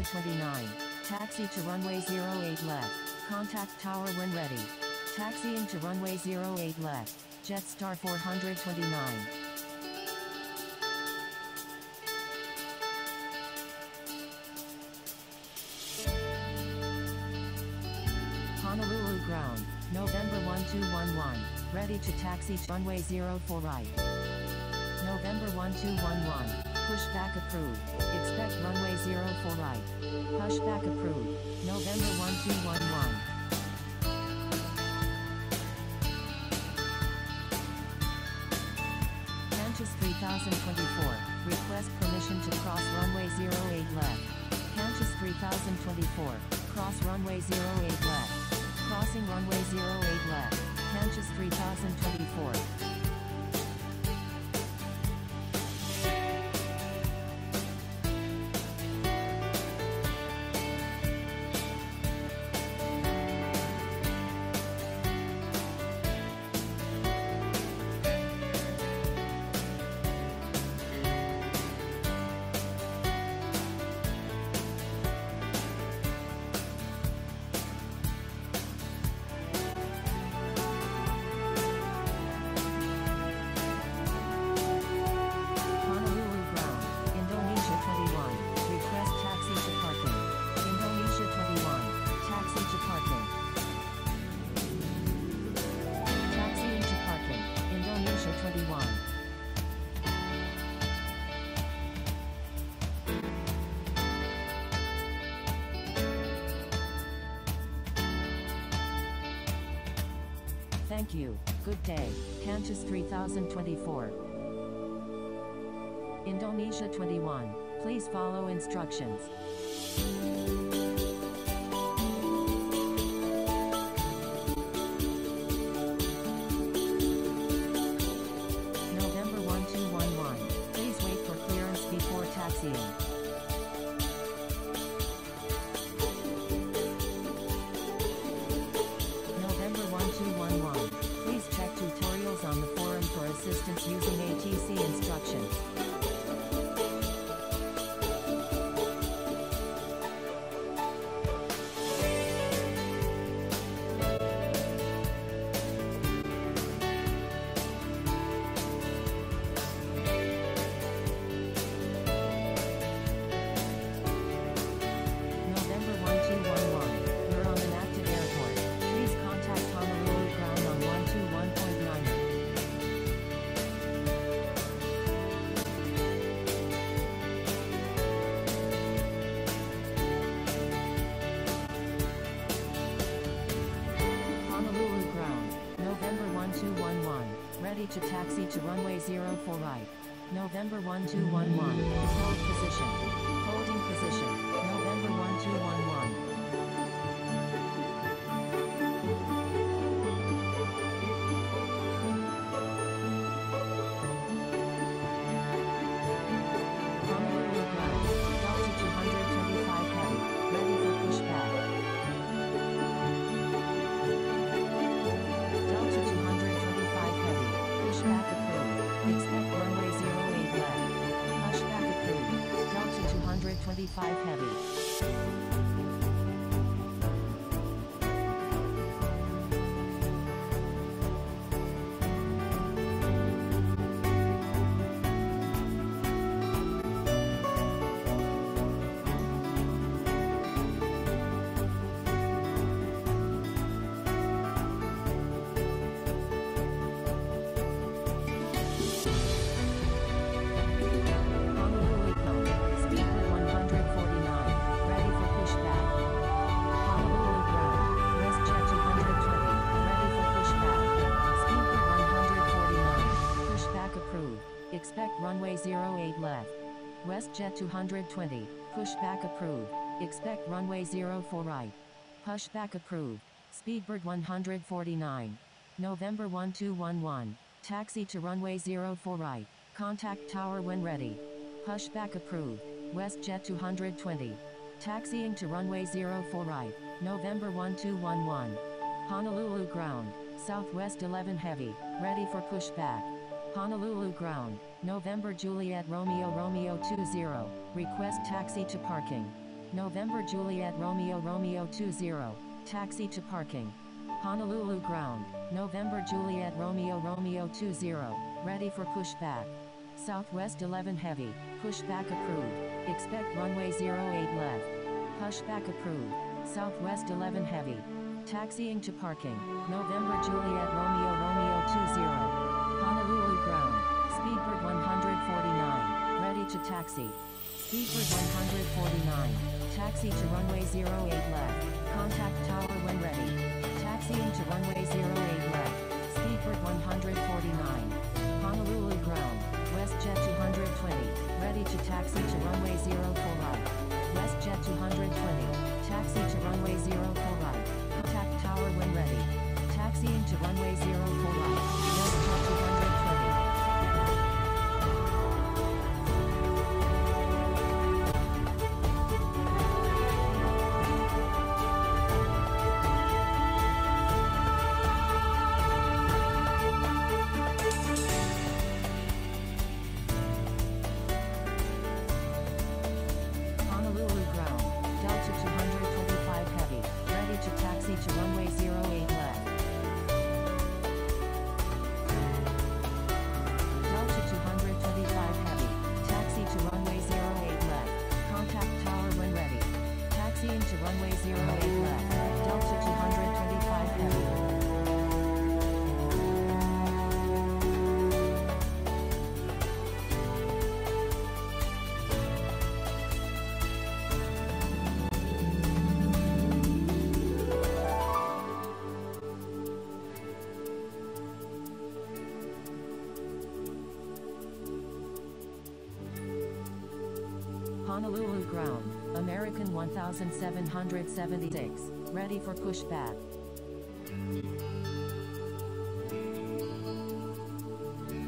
429. Taxi to runway 08 left. Contact tower when ready. Taxiing to runway 08 left. Jetstar 429. Honolulu ground, November 1211. Ready to taxi to runway 04 right. November 1211. Pushback approved. Expect runway 04 right. Pushback approved. November 1211. Kansas 3024. Request permission to cross runway 08 left. Kansas 3024. Cross runway 08 left. Crossing runway 08 left. Kansas 3024. Thank you. Good day. Kansas 3024. Indonesia 21. Please follow instructions. November 1211. Please wait for clearance before taxiing. November 1211. Please check tutorials on the forum for assistance using ATC instructions. November 1211. You're on an active airport. Please contact Honolulu ground on 121.9. Honolulu ground, November 1211. Ready to taxi to runway 04 right. November 1211. Hold position. Holding position. November 1211. Honolulu ground, Delta 225 heavy. Ready for pushback. Delta 225 heavy. Pushback approved. Expect runway 08 left. Pushback approved. Delta 225 heavy. Honolulu ground, speedbird 149. Ready for pushback. Honolulu ground, WestJet 220. Ready for pushback. Speedbird 149. Pushback approved. Expect runway 08 left. WestJet 220. Pushback approved. Expect runway 04 right. Pushback approved. Speedbird 149. November 1211. Taxi to runway 04 right. Contact tower when ready. Pushback approved. WestJet 220. Taxiing to runway 04 right. November 1211. Honolulu ground, Southwest 11 heavy. Ready for pushback. Honolulu ground, November Juliet Romeo Romeo 20. Request taxi to parking. November Juliet Romeo Romeo 20, taxi to parking. Honolulu ground, November Juliet Romeo Romeo 20, ready for pushback. Southwest 11 heavy, pushback approved, expect runway 08 left. Pushback approved, Southwest 11 heavy. Taxiing to parking, November Juliet Romeo Romeo 20, Honolulu ground, Speedbird 149, ready to taxi. Speedbird 149, taxi to runway 08 left, contact tower when ready. Taxiing to runway 08 left, Speedbird 149, Honolulu ground, WestJet 220, ready to taxi to runway 04 right. WestJet 220, taxi to runway 04 right, contact tower when ready. Taxiing to runway 04 right, WestJet 220. Honolulu ground, American 1776, ready for pushback.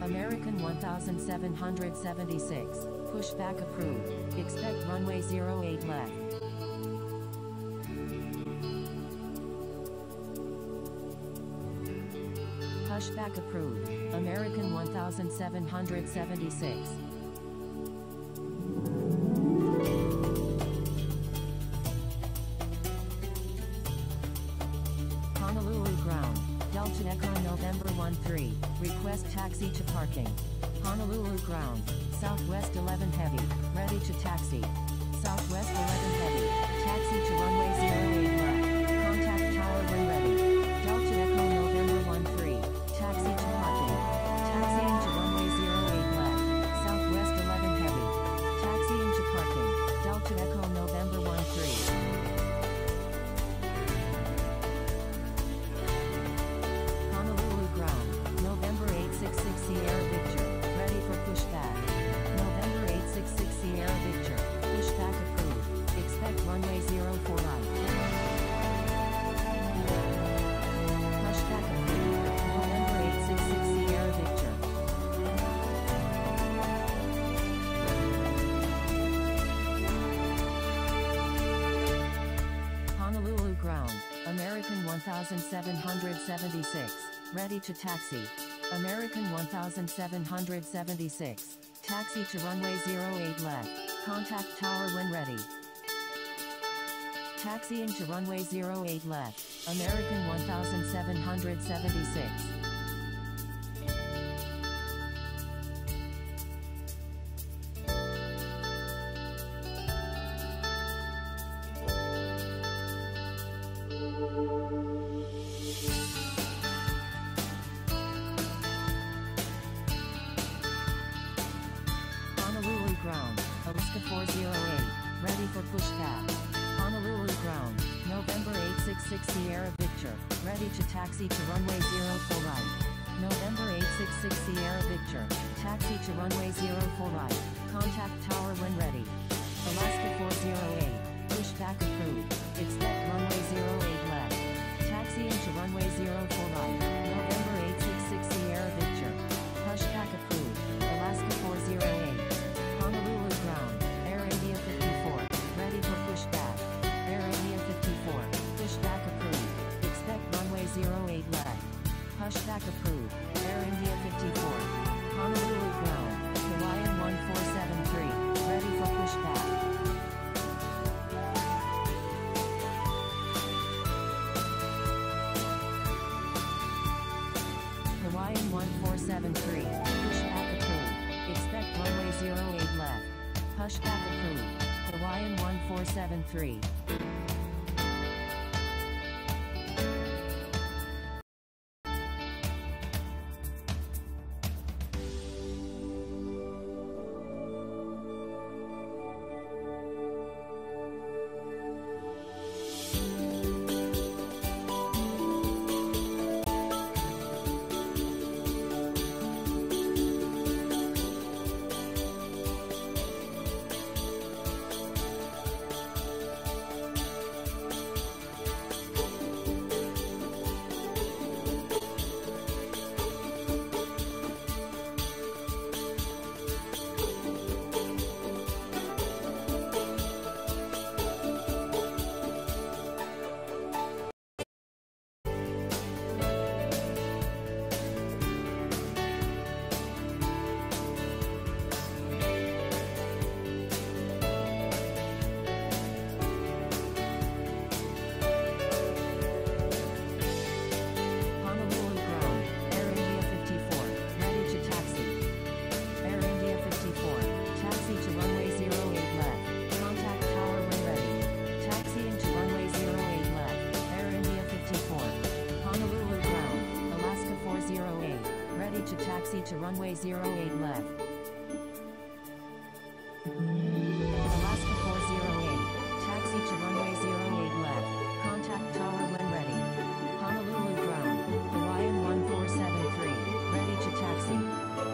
American 1776, pushback approved, expect runway 08 left. Pushback approved, American 1776. Honolulu ground, Delta Echo November 13, request taxi to parking. Honolulu ground, Southwest 11 heavy, ready to taxi. Southwest 11 heavy, taxi to runway 08 left, contact tower when ready. Delta Echo November 13, taxi to parking. Taxiing to runway 08 left, Southwest 11 heavy. Taxiing to parking, Delta Echo November 13. Sierra Victor, ready for pushback. November 866 Sierra Victor, pushback approved, expect runway 04 right. Pushback approved, November 866 Sierra Victor. Honolulu ground, American 1776, ready to taxi. American 1776, taxi to runway 08 left, contact tower when ready. Taxiing to runway 08 left, American 1776. Ground, Alaska 408, ready for pushback. Honolulu ground, November 866 Sierra Victor, ready to taxi to runway 04 right. November 866 Sierra Victor, taxi to runway 04 right, contact tower when ready. Alaska 408, pushback approved, expect runway 08 left. Taxiing to runway 04 right, November 866 Sierra Victor, pushback approved, Alaska 408. Honolulu ground, Air India 54, ready for pushback. Air India 54, pushback approved, expect runway 08 left. Pushback approved, Air India 54. Honolulu ground, Hawaiian 1473, ready for pushback. Hawaiian 1473. To runway 08 left. Alaska 408, taxi to runway 08 left, contact tower when ready. Honolulu ground, Hawaiian 1473, ready to taxi.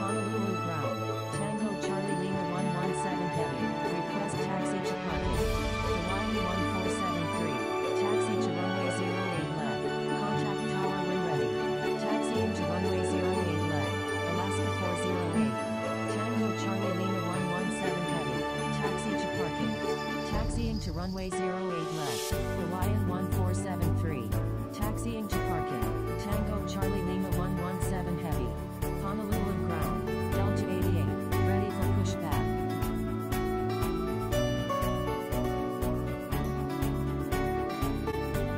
Honolulu ground, Tango Charlie Lima 117 heavy, request taxi to parking. Hawaiian 1473, taxi to runway 08 left, contact tower when ready. Taxiing to runway 08 left. Alaska 408, Tango Charlie Lima 117 heavy, taxi to parking. Taxiing to runway 08 left, Hawaiian 1473, taxiing to parking. Tango Charlie Lima 117 heavy, Honolulu ground, Delta 88, ready for pushback.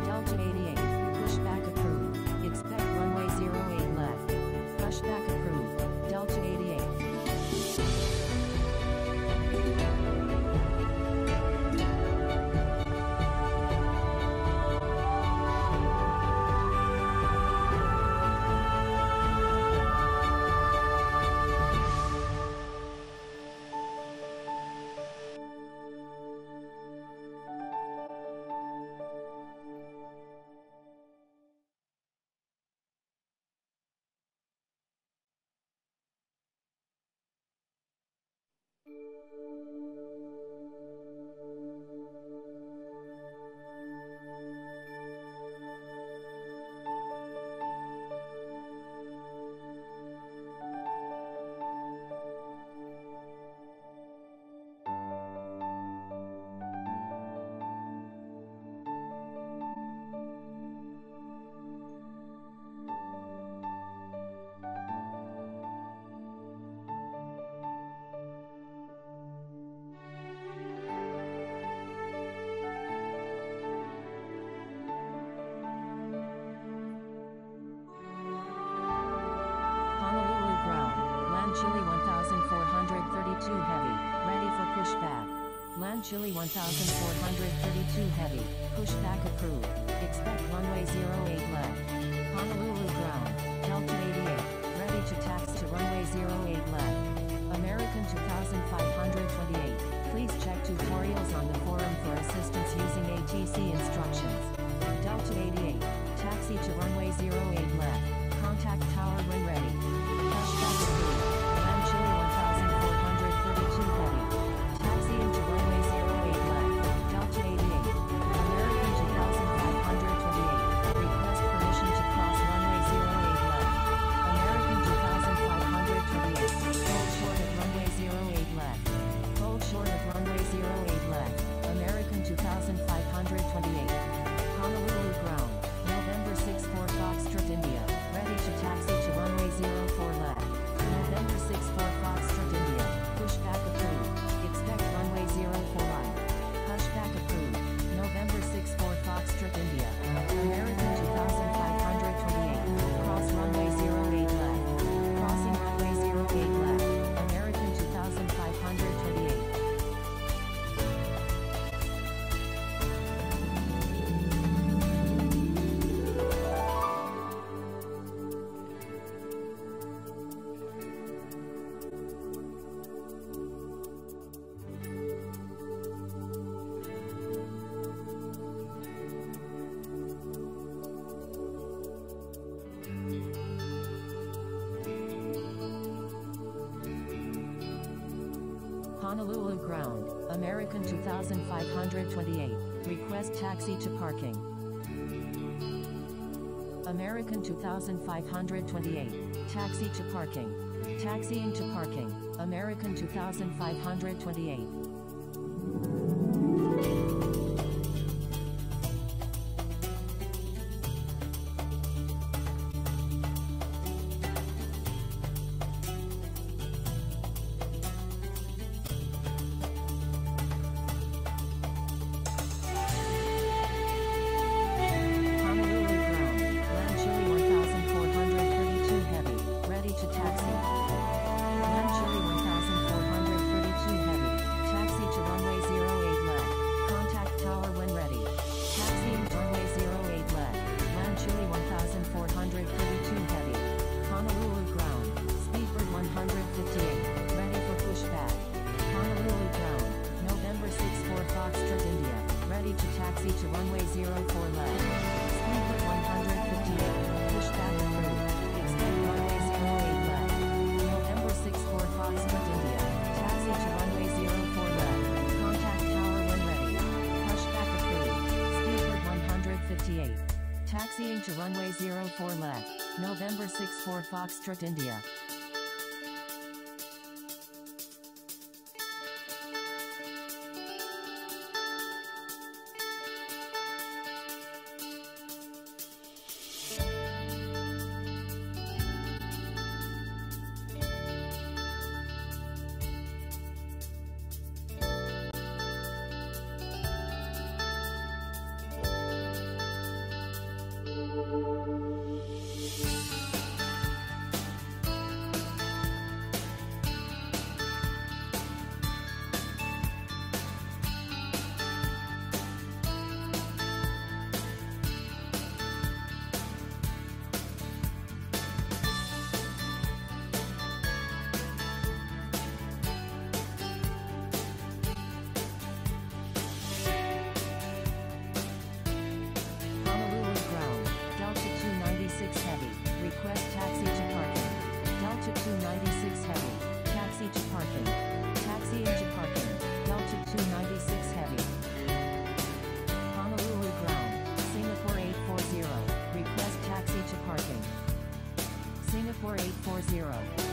Delta 88, pushback approved, expect runway 08 left. Pushback approved, Delta 88. Chile 1432 heavy, pushback approved, expect runway 08 left. Honolulu ground, Delta 88, ready to tax to runway 08 left. American 2528, please check tutorials on the forum for assistance using ATC instructions. Delta 88, taxi to runway 08 left, contact tower when ready. Pushback approved, land Chile 1432 heavy, taxi into runway 08 left, Delta 88, American 2528, request permission to cross runway 08 left, American 2528, hold short of runway 08 left, hold short of runway 08 left, American 2528, Honolulu ground, November 64 Foxtrot India, ready to taxi to runway 04 left, November American 2528. Request taxi to parking. American 2528. Taxi to parking. Taxiing to parking. American 2528. Taxiing to runway 04 left, November 64 Foxtrot, India. Singapore 840,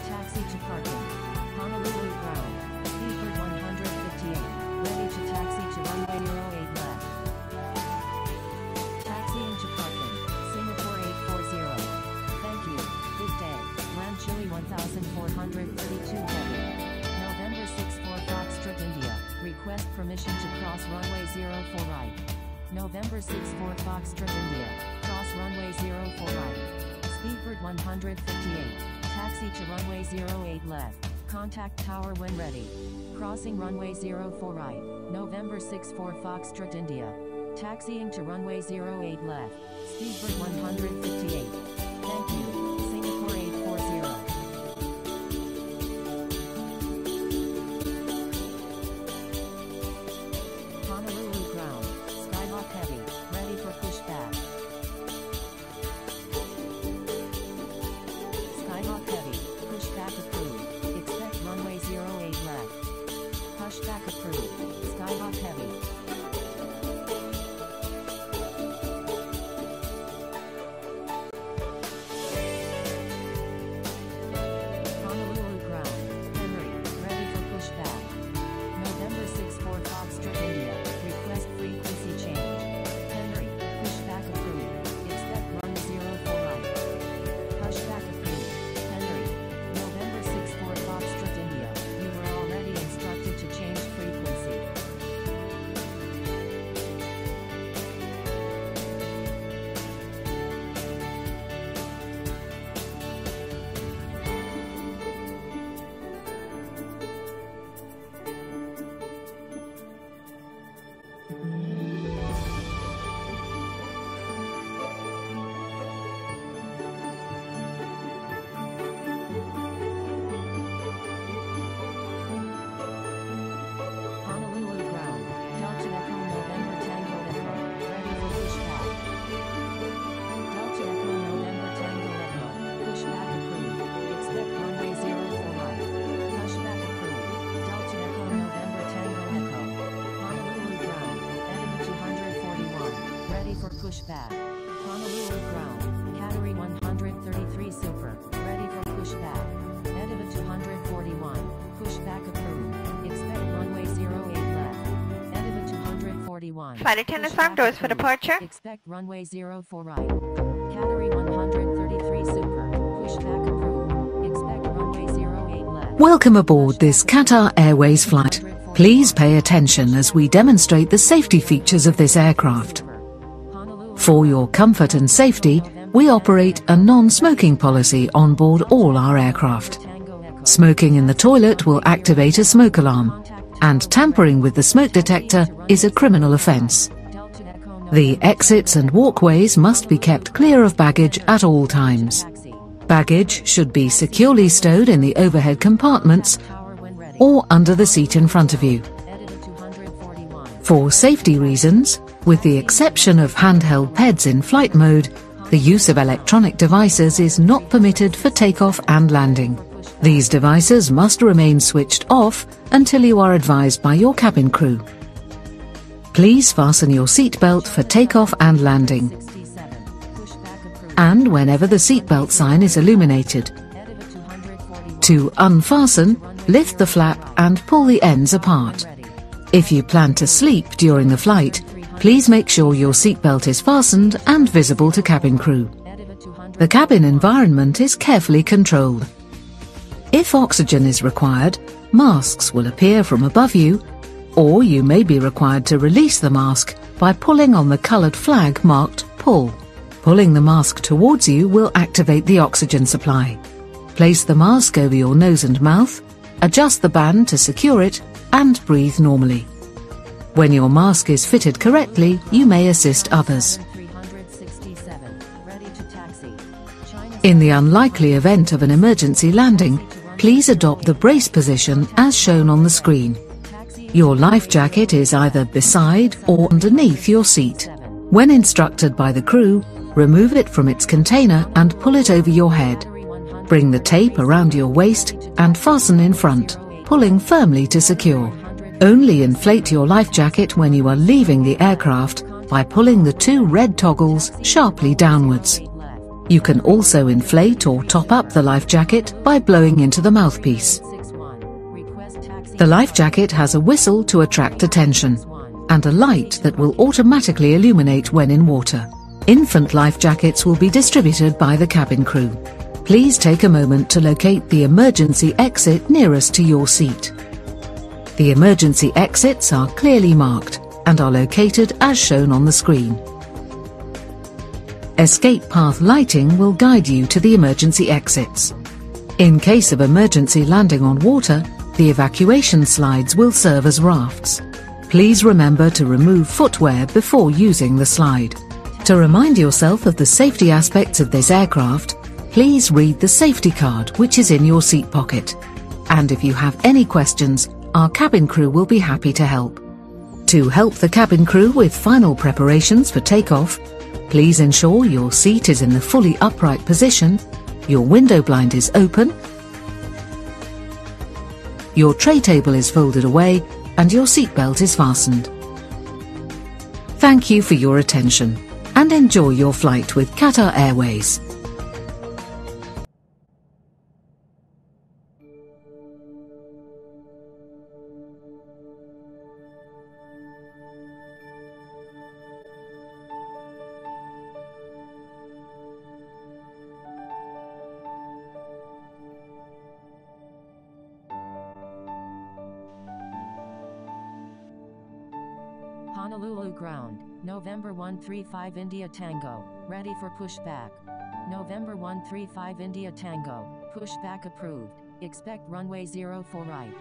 taxi to parking. Honolulu ground, Seaford 158, ready to taxi to runway 08 left. Taxiing to parking, Singapore 840. Thank you, good day, Land Chile 1432 heavy. November 64 Foxtrot, India, request permission to cross runway 04 right. November 64 Foxtrot, India, cross runway 04 right. Seaford 158, taxi to runway 08 left, contact tower when ready. Crossing runway 04 right, November 64 Foxtrot, India. Taxiing to runway 08 left, Seaford 158. Thank you, Singapore 840. Honolulu ground, Skyhawk heavy, ready for pushback. Skyhawk heavy, pushback approved. Expect runway 08 left. Pushback approved. Skyhawk heavy. Honolulu ground, Henry, ready for pushback. November 64 Foxtrot, India, request frequency change. Henry, pushback approved. Expect run 04 right. Pushback approved. Henry, November 64 Foxtrot, India, you were already instructed to change frequency. pushback. Honolulu ground, category 133 super, ready for pushback. Editor 241, pushback approved. Expect runway 08 left. Editor 241. Flight attendants on doors for departure. Expect runway 04 right. Category 133 super, pushback approved. Expect runway 08 left. Welcome aboard this Qatar Airways flight. Please pay attention as we demonstrate the safety features of this aircraft. For your comfort and safety, we operate a non-smoking policy on board all our aircraft. Smoking in the toilet will activate a smoke alarm, and tampering with the smoke detector is a criminal offence. The exits and walkways must be kept clear of baggage at all times. Baggage should be securely stowed in the overhead compartments or under the seat in front of you. For safety reasons, with the exception of handheld PEDs in flight mode, the use of electronic devices is not permitted for takeoff and landing. These devices must remain switched off until you are advised by your cabin crew. Please fasten your seatbelt for takeoff and landing, and whenever the seatbelt sign is illuminated. To unfasten, lift the flap and pull the ends apart. If you plan to sleep during the flight, please make sure your seatbelt is fastened and visible to cabin crew. The cabin environment is carefully controlled. If oxygen is required, masks will appear from above you, or you may be required to release the mask by pulling on the coloured flag marked "Pull". Pulling the mask towards you will activate the oxygen supply. Place the mask over your nose and mouth, adjust the band to secure it, and breathe normally. When your mask is fitted correctly, you may assist others. In the unlikely event of an emergency landing, please adopt the brace position as shown on the screen. Your life jacket is either beside or underneath your seat. When instructed by the crew, remove it from its container and pull it over your head. Bring the tape around your waist and fasten in front, pulling firmly to secure. Only inflate your life jacket when you are leaving the aircraft by pulling the two red toggles sharply downwards. You can also inflate or top up the life jacket by blowing into the mouthpiece. The life jacket has a whistle to attract attention, and a light that will automatically illuminate when in water. Infant life jackets will be distributed by the cabin crew. Please take a moment to locate the emergency exit nearest to your seat. The emergency exits are clearly marked and are located as shown on the screen. Escape path lighting will guide you to the emergency exits. In case of emergency landing on water, the evacuation slides will serve as rafts. Please remember to remove footwear before using the slide. To remind yourself of the safety aspects of this aircraft, please read the safety card which is in your seat pocket. And if you have any questions, our cabin crew will be happy to help. To help the cabin crew with final preparations for takeoff, please ensure your seat is in the fully upright position, your window blind is open, your tray table is folded away, and your seatbelt is fastened. Thank you for your attention, and enjoy your flight with Qatar Airways. Honolulu ground, November 135 India Tango, ready for pushback. November 135 India Tango, pushback approved. Expect runway 04 right.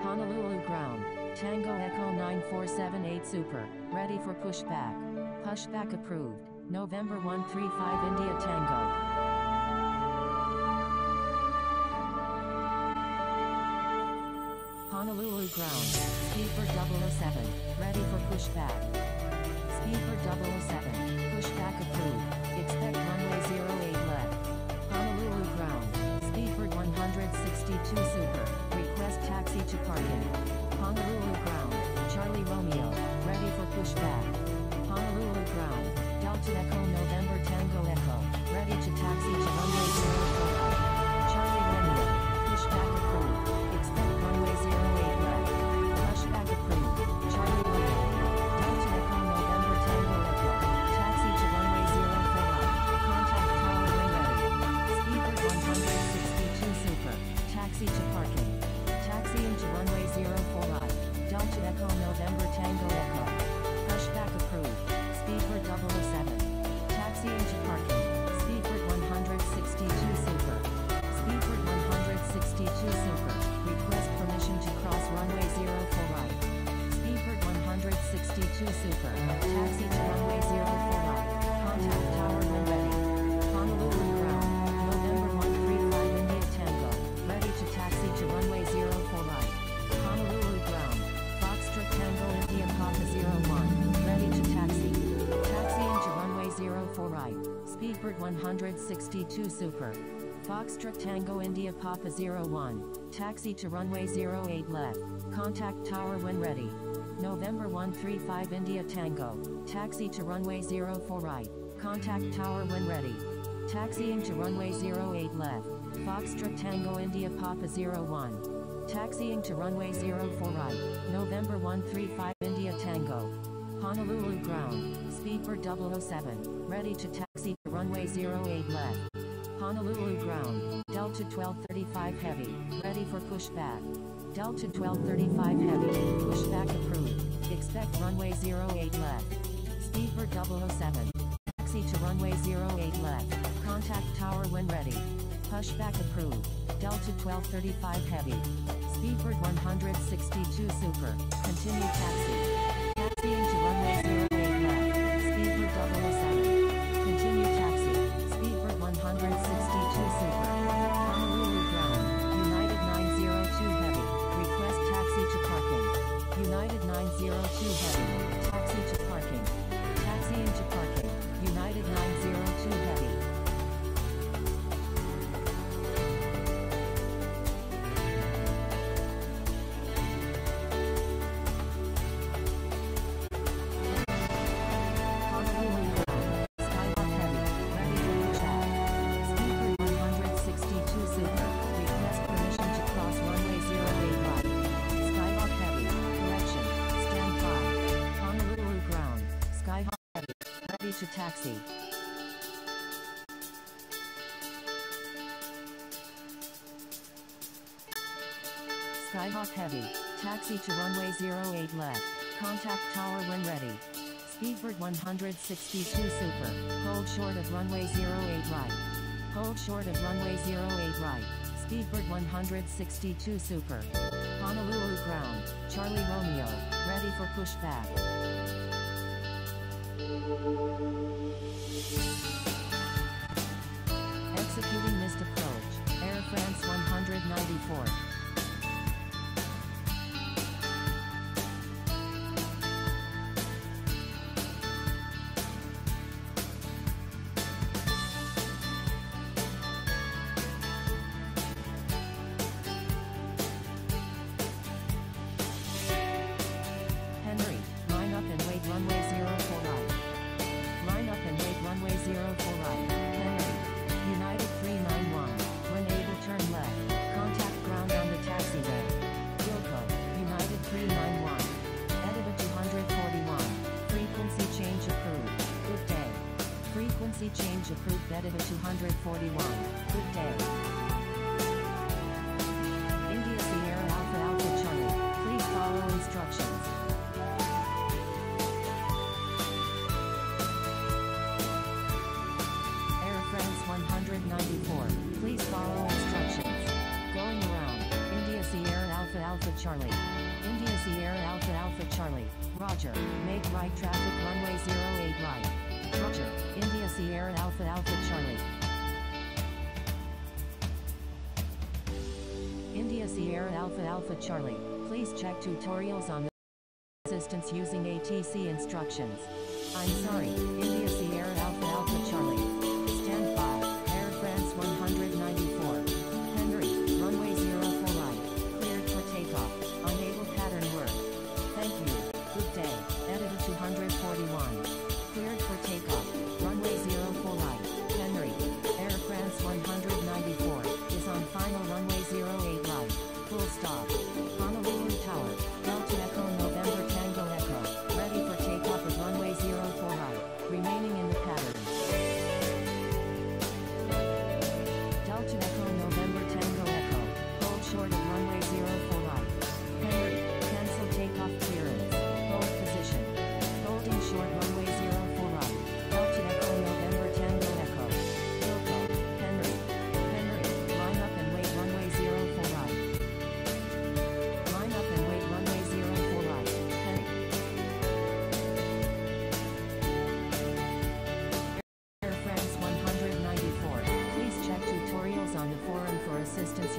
Honolulu ground, Tango Echo 9478 super, ready for pushback. Pushback approved. November 135 India Tango. Honolulu ground, speed for 007, ready for pushback. Speed for 007, pushback approved. Expect runway 08 left. Honolulu ground, speed for 162 super, request taxi to parking. Honolulu ground, Charlie Romeo, ready for pushback. Honolulu ground, Delta Echo 162 super. Taxi to runway 04 right. Contact tower when ready. Honolulu ground. November 135 India Tango. Ready to taxi to runway 04 right. Honolulu ground. Foxtrot Tango India Papa 01. Ready to taxi. Taxiing to runway 04 right. Speedbird 162 super. Foxtrot Tango India Papa 01. Taxi to runway 08 left. Contact tower when ready. November 135 India Tango. Taxi to runway 04 right. Contact tower when ready. Taxiing to runway 08 left. Foxtrot Tango India Papa 01. Taxiing to runway 04 right. November 135 India Tango. Honolulu ground. Speedbird 007. Ready to taxi to runway 08 left. Honolulu ground. Delta 1235 heavy. Ready for pushback. Delta 1235 heavy. Pushback approved. Expect runway 08 left. Speedbird 007. Taxi to runway 08 left. Contact tower when ready. Pushback approved. Delta 1235 heavy. Speedbird 162 super. Continue taxi. Taxiing to runway 08 left. Speedbird 007. Continue taxi. Speedbird 162 super. Honolulu ground. United 902 heavy. Request taxi to parking. United 902 heavy. Taxi to parking. Taxiing to parking. United 902 heavy. To taxi. Skyhawk heavy. Taxi to runway 08 left. Contact tower when ready. Speedbird 162 super. Hold short of runway 08 right. Hold short of runway 08 right. Speedbird 162 super. Honolulu ground. Charlie Romeo. Ready for pushback. Executing missed approach. Air France 194. Henry, line up and wait runway 04 right. Line up and wait runway 04 right. Henry. United 391. When able turn left. Contact ground on the taxiway. Yoko. United 391. Editor 241. Frequency change approved. Good day. Frequency change approved. Editor 241. Good day. India Sierra Alpha Alpha Charlie. Please follow instructions. Air France 194. Please follow instructions. Going around. India Sierra Alpha Alpha Charlie. India Sierra Alpha Alpha Charlie. Roger. Make right traffic runway 08 right. Roger. India Sierra Alpha Alpha Charlie. India Sierra Alpha Alpha Charlie. Please check tutorials on the assistance using ATC instructions. I'm sorry. India Sierra Alpha Alpha Charlie. Stand by. Air France 194. Henry. Runway 04 right. Cleared for takeoff. Unable pattern work. Thank you. Good day. Editor 241. Cleared for takeoff. Runway 04 right. Henry. Air France 194 is on final runway 08 right. Full stop. Honolulu Tower. Delta Echo November Tango Echo. Ready for takeoff of runway 04 right. Remaining in the pattern.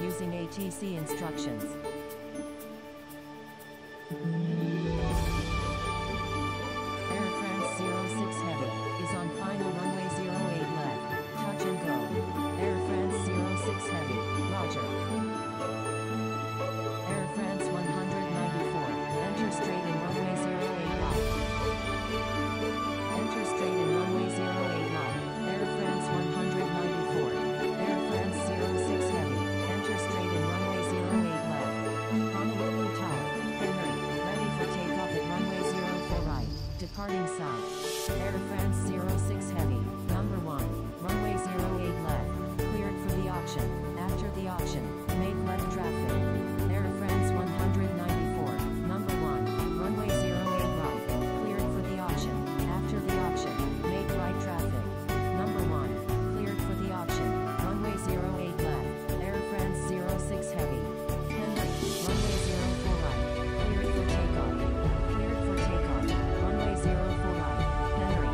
using ATC instructions. Air France 06 Heavy is on final runway 08 left. Touch and go. Air France 06 Heavy, roger. Air France 194, enter straight in runway 08 right. Enter straight in runway 08 right. Air France 194, Air France 06 Heavy, enter straight in runway 08 left. Honolulu Tower, Henry, ready for takeoff at runway 04 right, departing south. Air France 06 Heavy, number 1, runway 08 left, cleared for the auction. After the auction, make left traffic. Air France 194, number 1, runway 08 right, cleared for the auction. After the auction, make right traffic. Number 1, cleared for the auction, runway 08 left, Air France 06 Heavy. Henry, runway 04 right, cleared for takeoff. Cleared for takeoff, runway 04 right, Henry.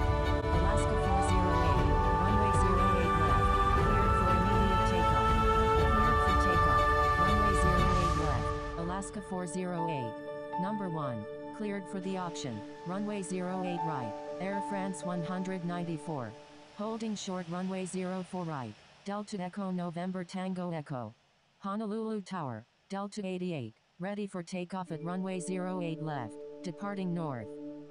Alaska 408, runway 08 left, cleared for immediate takeoff. Cleared for takeoff, runway 08 left, Alaska 408. Number 1, cleared for the auction, runway 08 right, Air France 194. Holding short runway 04 right, Delta Echo November Tango Echo. Honolulu Tower, Delta 88, ready for takeoff at runway 08 left, departing north.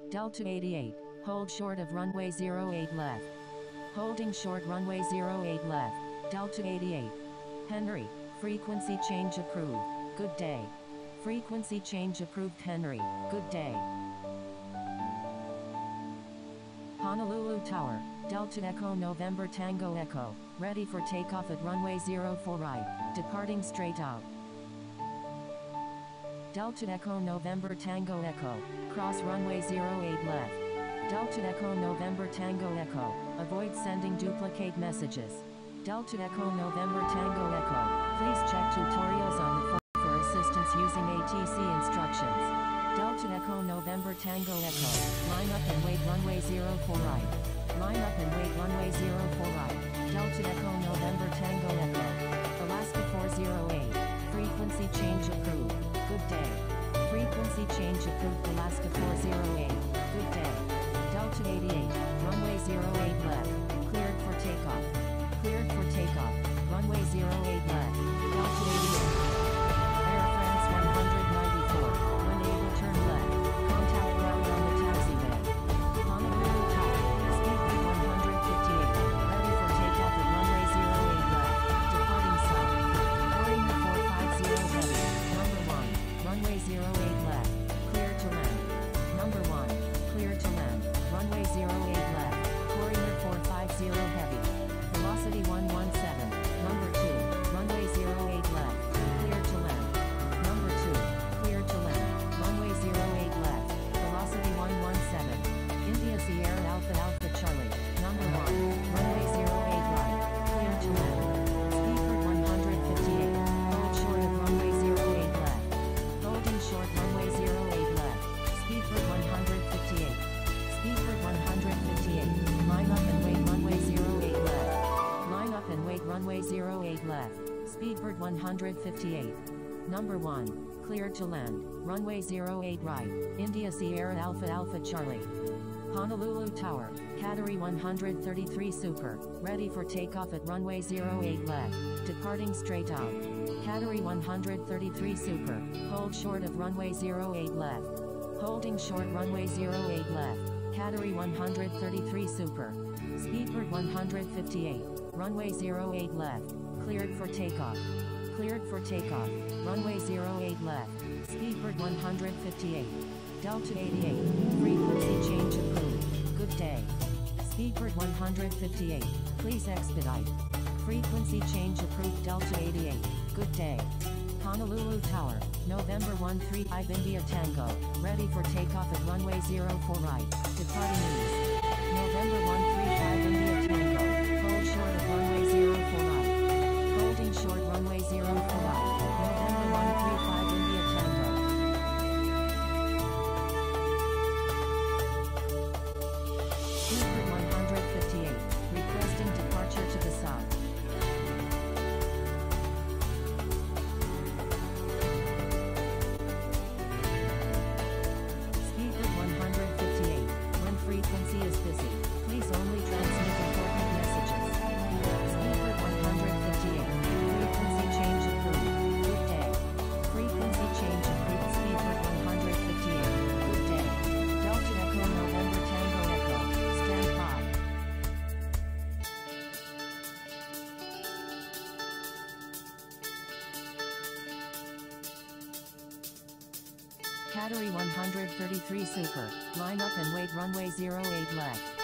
Delta 88, hold short of runway 08 left. Holding short runway 08 left, Delta 88. Henry, frequency change approved, good day. Frequency change approved Henry, good day. Honolulu Tower, Delta Echo November Tango Echo, ready for takeoff at runway 04 right, departing straight out. Delta Echo November Tango Echo, cross runway 08 left. Delta Echo November Tango Echo, avoid sending duplicate messages. Delta Echo November Tango Echo, please check tutorials on the phone for assistance using ATC instructions. Delta Echo November Tango Echo, line up and wait runway 04 right. Line up and wait runway 04 right. Delta Echo November Tango Echo, Alaska 408, frequency change approved, good day. Frequency change approved Alaska 408, good day. Delta 88, runway 08 left, cleared for takeoff. Cleared for takeoff, runway 08 left, Delta 88. Air France 194, when able turn left, contact ground on the taxiway. Honolulu Tower, speed 158, ready for takeoff at runway 08 left, departing south. Foreigner 450 heavy, number 1, runway 08 left, clear to land. Number 1, clear to land, runway 08 left, Foreigner 450 heavy. Velocity 117, number 2, runway 08 left, clear to land. Number 2, clear to land, runway 08 left, velocity 117. India Sierra Alpha Alpha Charlie, number 1, runway 08 right, clear to land. Speedbird 158, hold short of runway 08 left. Holding short runway 08 left, Speedbird 158. Speedbird 158, line up and wait runway 08 left. Line up and wait runway 08 left, Speedbird 158. Number 1, cleared to land, runway 08 right, India Sierra Alpha Alpha Charlie. Honolulu Tower, Category 133 Super, ready for takeoff at runway 08 left, departing straight out. Category 133 Super, hold short of runway 08 left. Holding short runway 08 left, Category 133 Super. Speedbird 158, runway 08 left, cleared for takeoff. Cleared for takeoff, runway 08 left, Speedbird 158. Delta 88, frequency change approved, good day. Speedbird 158, please expedite. Frequency change approved Delta 88, good day. Honolulu Tower, November 135 India Tango, ready for takeoff at runway 04 right, departing east. November 135 India Tango, hold short of runway 04 right. Holding short runway 04 right, November 135 India Tango. Speedbird 158, requesting departure to the south. Category 133 Super. Line up and wait runway 08 left.